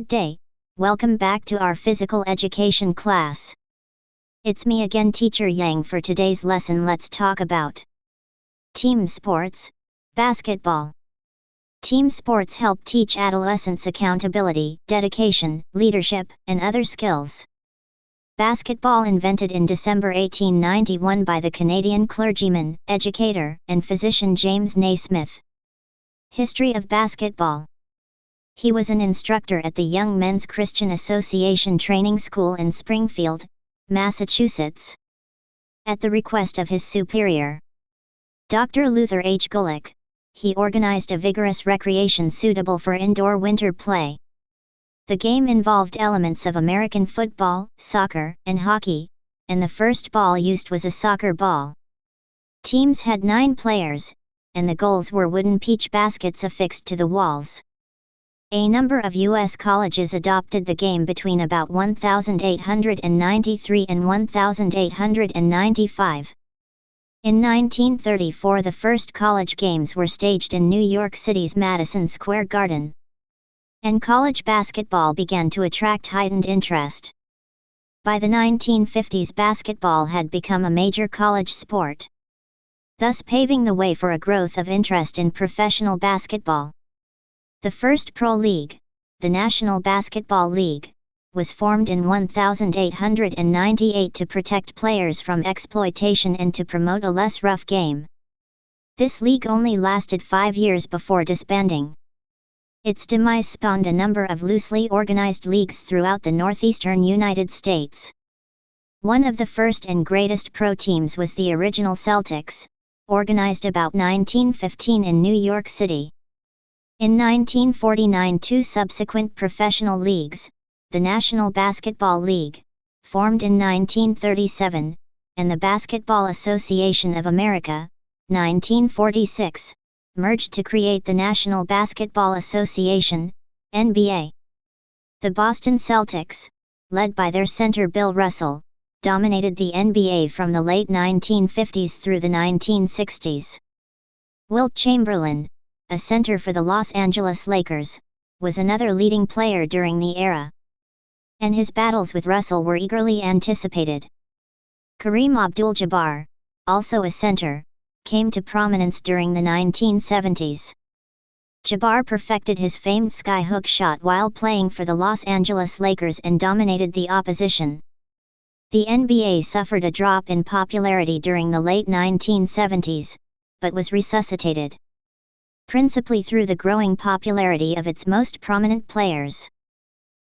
Good day, welcome back to our physical education class. It's me again, Teacher Yang. For today's lesson, let's talk about team sports, basketball. Team sports help teach adolescents accountability, dedication, leadership, and other skills. Basketball, invented in December 1891 by the Canadian clergyman, educator, and physician James Naismith. History of basketball. He was an instructor at the Young Men's Christian Association Training School in Springfield, Massachusetts. At the request of his superior, Dr. Luther H. Gulick, he organized a vigorous recreation suitable for indoor winter play. The game involved elements of American football, soccer, and hockey, and the first ball used was a soccer ball. Teams had 9 players, and the goals were wooden peach baskets affixed to the walls. A number of U.S. colleges adopted the game between about 1893 and 1895. In 1934, the first college games were staged in New York City's Madison Square Garden. And college basketball began to attract heightened interest. By the 1950s, basketball had become a major college sport, thus paving the way for a growth of interest in professional basketball. The first pro league, the National Basketball League, was formed in 1898 to protect players from exploitation and to promote a less rough game. This league only lasted 5 years before disbanding. Its demise spawned a number of loosely organized leagues throughout the northeastern United States. One of the first and greatest pro teams was the original Celtics, organized about 1915 in New York City. In 1949, 2 subsequent professional leagues, the National Basketball League, formed in 1937, and the Basketball Association of America, 1946, merged to create the National Basketball Association, NBA. The Boston Celtics, led by their center Bill Russell, dominated the NBA from the late 1950s through the 1960s. Wilt Chamberlain, a center for the Los Angeles Lakers, was another leading player during the era. And his battles with Russell were eagerly anticipated. Kareem Abdul-Jabbar, also a center, came to prominence during the 1970s. Jabbar perfected his famed skyhook shot while playing for the Los Angeles Lakers and dominated the opposition. The NBA suffered a drop in popularity during the late 1970s, but was resuscitated, principally through the growing popularity of its most prominent players.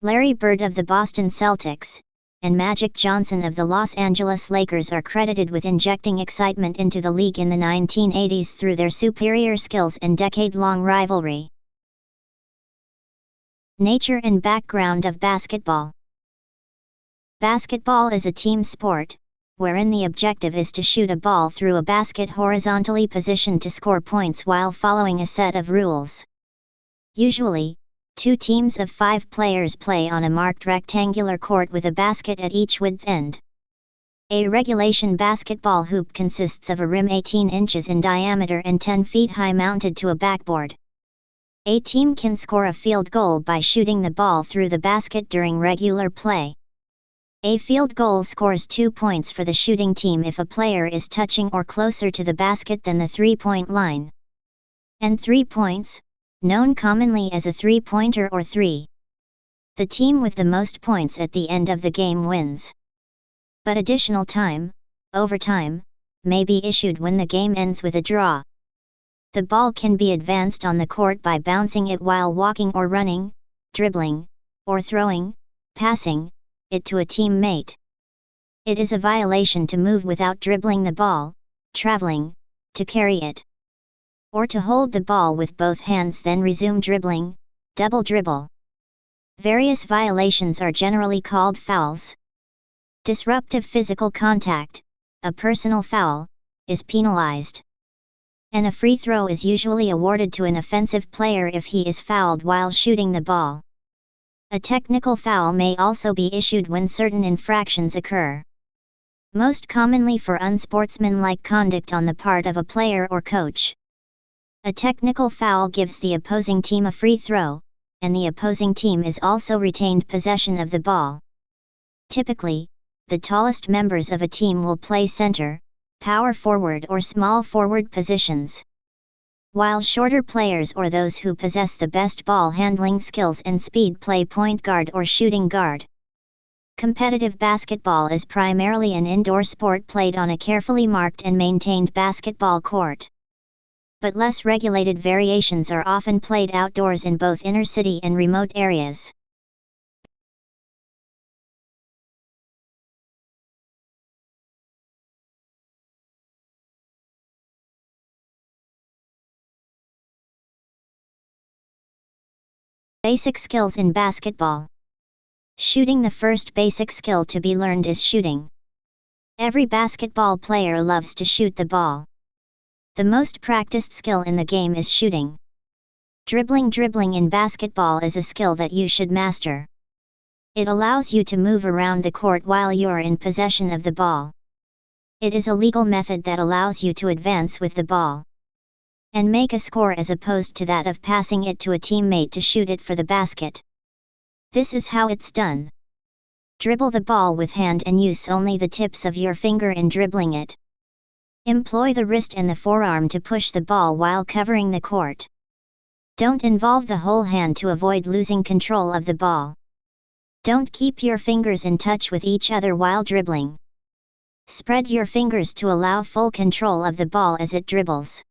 Larry Bird of the Boston Celtics, and Magic Johnson of the Los Angeles Lakers are credited with injecting excitement into the league in the 1980s through their superior skills and decade-long rivalry. Nature and background of basketball. Basketball is a team sport, wherein the objective is to shoot a ball through a basket horizontally positioned to score points while following a set of rules. Usually, 2 teams of 5 players play on a marked rectangular court with a basket at each width end. A regulation basketball hoop consists of a rim 18 inches in diameter and 10 feet high mounted to a backboard. A team can score a field goal by shooting the ball through the basket during regular play. A field goal scores 2 points for the shooting team if a player is touching or closer to the basket than the 3-point line. And 3 points, known commonly as a three-pointer or 3. The team with the most points at the end of the game wins. But additional time, overtime, may be issued when the game ends with a draw. The ball can be advanced on the court by bouncing it while walking or running, dribbling, or throwing, passing it to a teammate. It is a violation to move without dribbling the ball, traveling, to carry it, or to hold the ball with both hands then resume dribbling, double dribble. Various violations are generally called fouls. Disruptive physical contact, a personal foul, is penalized. And a free throw is usually awarded to an offensive player if he is fouled while shooting the ball. A technical foul may also be issued when certain infractions occur, most commonly for unsportsmanlike conduct on the part of a player or coach. A technical foul gives the opposing team a free throw, and the opposing team is also retained possession of the ball. Typically, the tallest members of a team will play center, power forward or small forward positions, while shorter players or those who possess the best ball handling skills and speed play point guard or shooting guard. Competitive basketball is primarily an indoor sport played on a carefully marked and maintained basketball court. But less regulated variations are often played outdoors in both inner city and remote areas. Basic skills in basketball. Shooting. The first basic skill to be learned is shooting. Every basketball player loves to shoot the ball. The most practiced skill in the game is shooting. Dribbling. Dribbling in basketball is a skill that you should master. It allows you to move around the court while you're in possession of the ball. It is a legal method that allows you to advance with the ball and make a score as opposed to that of passing it to a teammate to shoot it for the basket. This is how it's done. Dribble the ball with hand and use only the tips of your finger in dribbling it. Employ the wrist and the forearm to push the ball while covering the court. Don't involve the whole hand to avoid losing control of the ball. Don't keep your fingers in touch with each other while dribbling. Spread your fingers to allow full control of the ball as it dribbles.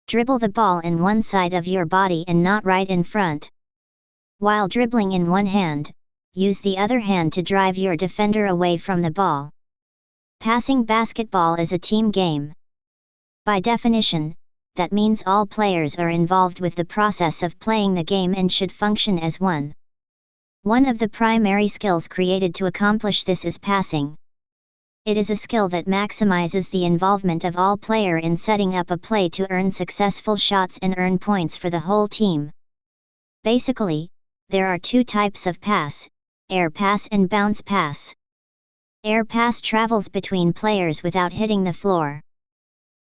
Dribble the ball in one side of your body and not right in front. While dribbling in one hand, use the other hand to drive your defender away from the ball. Passing. Basketball is a team game. By definition, that means all players are involved with the process of playing the game and should function as one. One of the primary skills created to accomplish this is passing. It is a skill that maximizes the involvement of all players in setting up a play to earn successful shots and earn points for the whole team. Basically, there are two types of pass: air pass and bounce pass. Air pass travels between players without hitting the floor.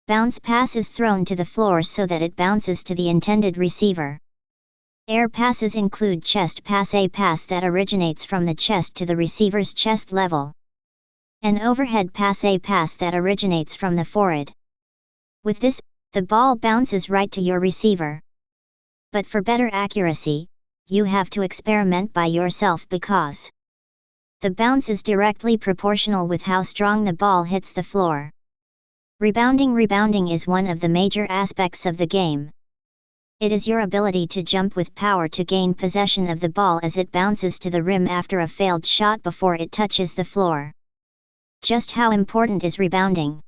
Bounce pass is thrown to the floor so that it bounces to the intended receiver. Air passes include chest pass, a pass that originates from the chest to the receiver's chest level. An overhead pass, a pass that originates from the forehead. With this, the ball bounces right to your receiver. But for better accuracy, you have to experiment by yourself because the bounce is directly proportional with how strong the ball hits the floor. Rebounding. Rebounding is one of the major aspects of the game. It is your ability to jump with power to gain possession of the ball as it bounces to the rim after a failed shot before it touches the floor. Just how important is rebounding?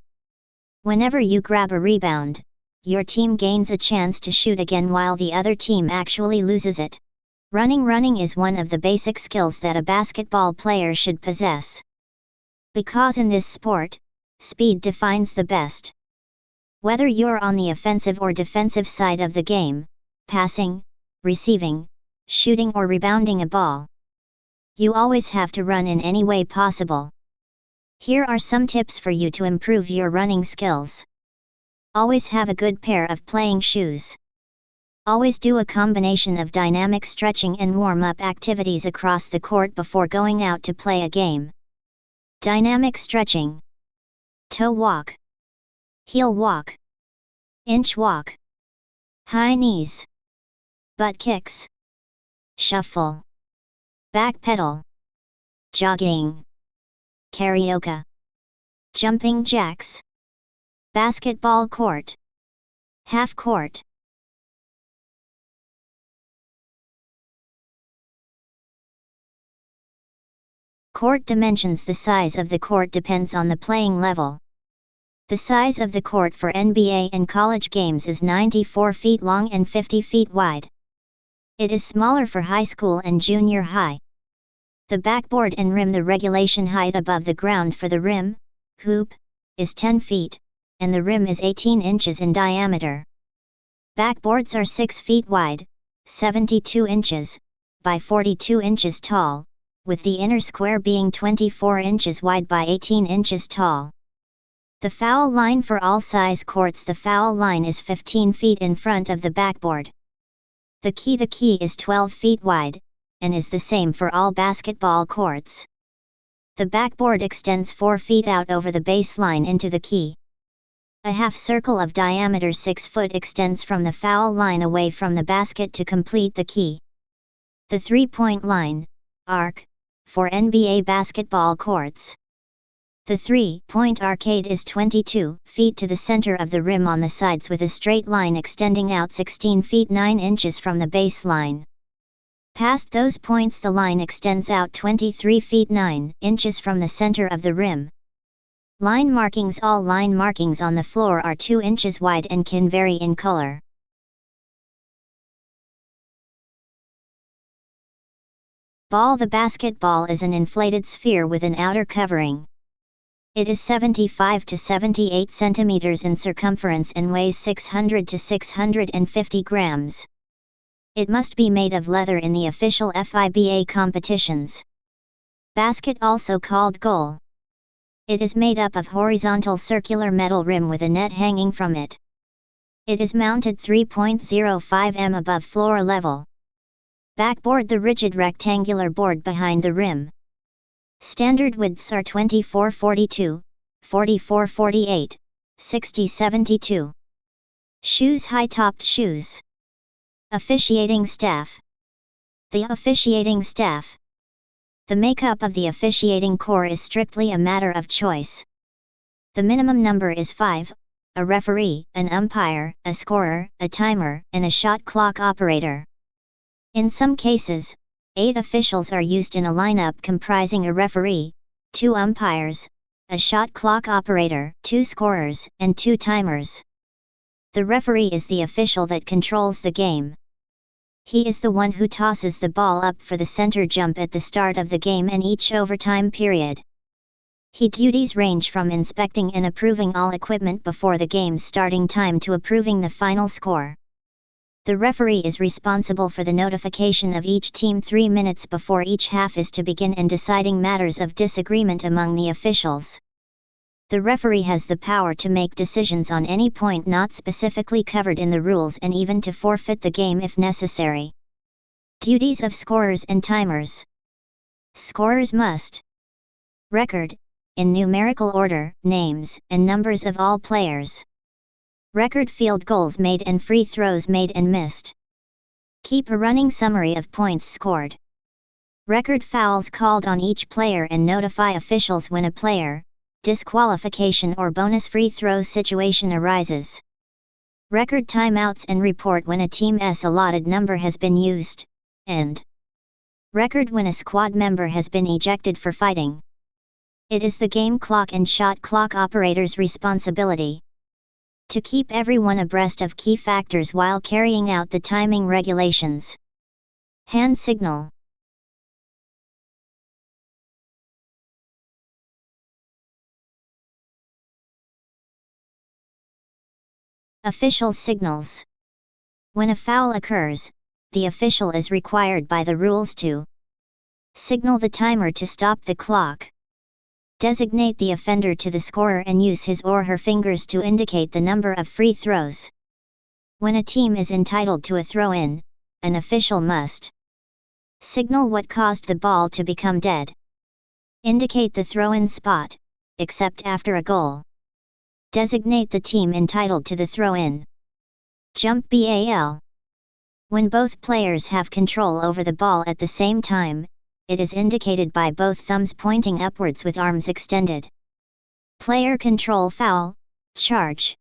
Whenever you grab a rebound, your team gains a chance to shoot again while the other team actually loses it. Running. Running is one of the basic skills that a basketball player should possess. Because in this sport, speed defines the best. Whether you're on the offensive or defensive side of the game, passing, receiving, shooting or rebounding a ball, you always have to run in any way possible. Here are some tips for you to improve your running skills. Always have a good pair of playing shoes. Always do a combination of dynamic stretching and warm-up activities across the court before going out to play a game. Dynamic stretching. Toe walk. Heel walk. Inch walk. High knees. Butt kicks. Shuffle. Back pedal. Jogging. Karaoke. Jumping jacks. Basketball court. Half court. Court dimensions. The size of the court depends on the playing level. The size of the court for NBA and college games is 94 feet long and 50 feet wide. It is smaller for high school and junior high. The backboard and rim. The regulation height above the ground for the rim, hoop, is 10 feet, and the rim is 18 inches in diameter. Backboards are 6 feet wide, 72 inches, by 42 inches tall, with the inner square being 24 inches wide by 18 inches tall. The foul line for all size courts. The foul line is 15 feet in front of the backboard. The key is 12 feet wide, and is the same for all basketball courts. The backboard extends 4 feet out over the baseline into the key. A half circle of diameter 6 foot extends from the foul line away from the basket to complete the key. The three-point line, arc, for NBA basketball courts. The three-point arcade is 22 feet to the center of the rim on the sides with a straight line extending out 16 feet 9 inches from the baseline. Past those points the line extends out 23 feet 9 inches from the center of the rim. Line markings. All line markings on the floor are 2 inches wide and can vary in color. Ball. The basketball is an inflated sphere with an outer covering. It is 75 to 78 centimeters in circumference and weighs 600 to 650 grams. It must be made of leather in the official FIBA competitions. Basket, also called goal. It is made up of horizontal circular metal rim with a net hanging from it. It is mounted 3.05 m above floor level. Backboard. The rigid rectangular board behind the rim. Standard widths are 24-42, 44-48, 60-72. Shoes. High-topped shoes. Officiating staff. The officiating staff. The makeup of the officiating corps is strictly a matter of choice. The minimum number is 5, a referee, an umpire, a scorer, a timer, and a shot clock operator. In some cases, 8 officials are used in a lineup comprising a referee, 2 umpires, a shot clock operator, 2 scorers, and 2 timers. The referee is the official that controls the game. He is the one who tosses the ball up for the center jump at the start of the game and each overtime period. His duties range from inspecting and approving all equipment before the game's starting time to approving the final score. The referee is responsible for the notification of each team 3 minutes before each half is to begin and deciding matters of disagreement among the officials. The referee has the power to make decisions on any point not specifically covered in the rules and even to forfeit the game if necessary. Duties of scorers and timers. Scorers must record, in numerical order, names and numbers of all players. Record field goals made and free throws made and missed. Keep a running summary of points scored. Record fouls called on each player and notify officials when a player, disqualification or bonus free throw situation arises. Record timeouts and report when a team's allotted number has been used, and record when a squad member has been ejected for fighting. It is the game clock and shot clock operator's responsibility to keep everyone abreast of key factors while carrying out the timing regulations. Hand signal. Official signals. When a foul occurs, the official is required by the rules to signal the timer to stop the clock, designate the offender to the scorer and use his or her fingers to indicate the number of free throws. When a team is entitled to a throw-in, an official must signal what caused the ball to become dead, indicate the throw-in spot, except after a goal, designate the team entitled to the throw-in. Jump ball. When both players have control over the ball at the same time, it is indicated by both thumbs pointing upwards with arms extended. Player control foul, charge.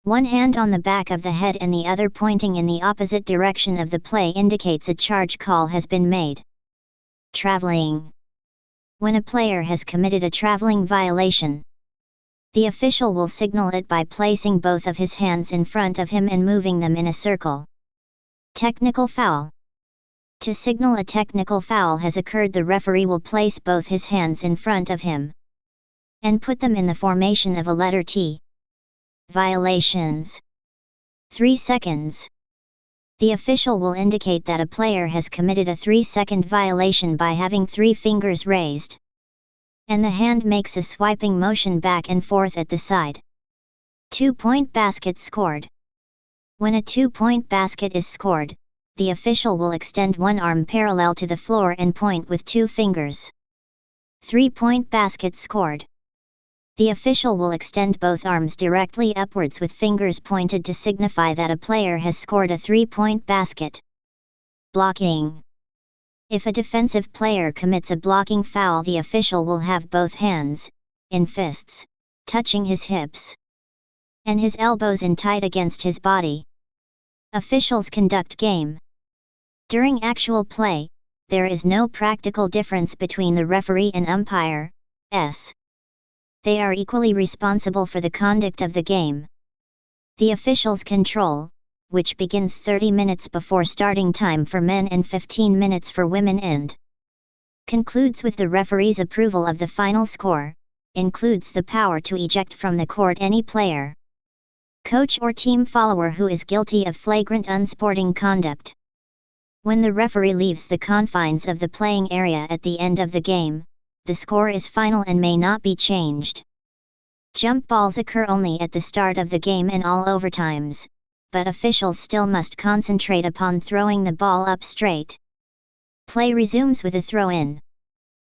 One hand on the back of the head and the other pointing in the opposite direction of the play indicates a charge call has been made. Traveling. When a player has committed a traveling violation, the official will signal it by placing both of his hands in front of him and moving them in a circle. Technical foul. To signal a technical foul has occurred, the referee will place both his hands in front of him and put them in the formation of a letter T. Violations. 3 seconds. The official will indicate that a player has committed a 3-second violation by having 3 fingers raised, and the hand makes a swiping motion back and forth at the side. 2-point basket scored. When a 2-point basket is scored, the official will extend one arm parallel to the floor and point with 2 fingers. 3-point basket scored. The official will extend both arms directly upwards with fingers pointed to signify that a player has scored a 3-point basket. Blocking. If a defensive player commits a blocking foul, the official will have both hands, in fists, touching his hips, and his elbows in tight against his body. Officials conduct game. During actual play, there is no practical difference between the referee and umpire. They are equally responsible for the conduct of the game. The officials' control, which begins 30 minutes before starting time for men and 15 minutes for women and concludes with the referee's approval of the final score, includes the power to eject from the court any player, coach or team follower who is guilty of flagrant unsporting conduct. When the referee leaves the confines of the playing area at the end of the game, the score is final and may not be changed. Jump balls occur only at the start of the game and all overtimes, but officials still must concentrate upon throwing the ball up straight. Play resumes with a throw-in.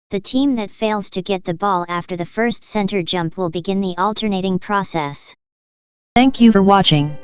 The team that fails to get the ball after the first center jump will begin the alternating process. Thank you for watching.